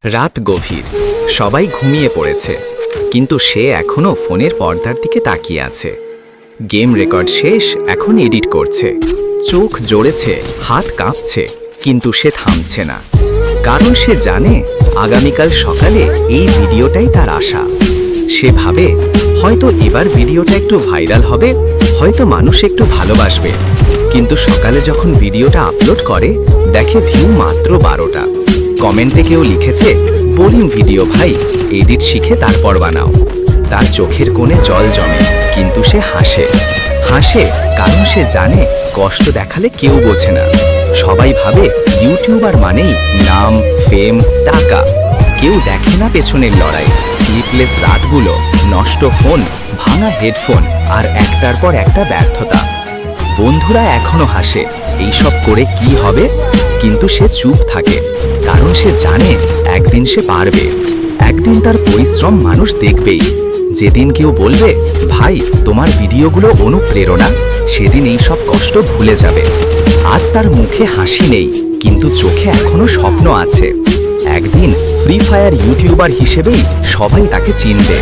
রাত গভীর, সবাই ঘুমিয়ে পড়েছে, কিন্তু সে এখনো ফোনের পর্দার দিকে তাকিয়ে আছে। গেম রেকর্ড শেষ, এখন এডিট করছে। চোখ জ্বলেছে, হাত কাঁপছে, কিন্তু সে থামছে না। কারণ সে জানে আগামীকাল সকালে এই ভিডিওটাই তার আশা। সে ভাবে হয়তো এবার ভিডিওটা একটু ভাইরাল হবে, হয়তো মানুষ একটু ভালোবাসবে। কিন্তু সকালে যখন ভিডিওটা আপলোড করে, দেখে ভিউ মাত্র 12টা। কমেন্টে কেউ লিখেছে, বোরিং ভিডিও ভাই, এডিট শিখে তারপর বানাও। তার চোখের কোণে জল জমে, কিন্তু সে হাসে। হাসে কারণ সে জানে কষ্ট দেখালে কেউ বোঝে না। সবাই ভাবে ইউটিউবার মানেই নাম, ফেম, টাকা। কেউ দেখে না পেছনের লড়াই, স্লিপলেস রাতগুলো, নষ্ট ফোন, ভাঙা হেডফোন, আর একটার পর একটা ব্যর্থতা। বন্ধুরা এখনো হাসে, এইসব করে কি হবে? কিন্তু সে চুপ থাকে, কারণ সে জানে একদিন সে পারবে। একদিন তার পরিশ্রম মানুষ দেখবেই। যেদিন কেউ বলবে, ভাই তোমার ভিডিওগুলো অনুপ্রেরণা, সেদিন এই সব কষ্ট ভুলে যাবে। আজ তার মুখে হাসি নেই, কিন্তু চোখে এখনো স্বপ্ন আছে। একদিন ফ্রি ফায়ার ইউটিউবার হিসেবেই সবাই তাকে চিনবে।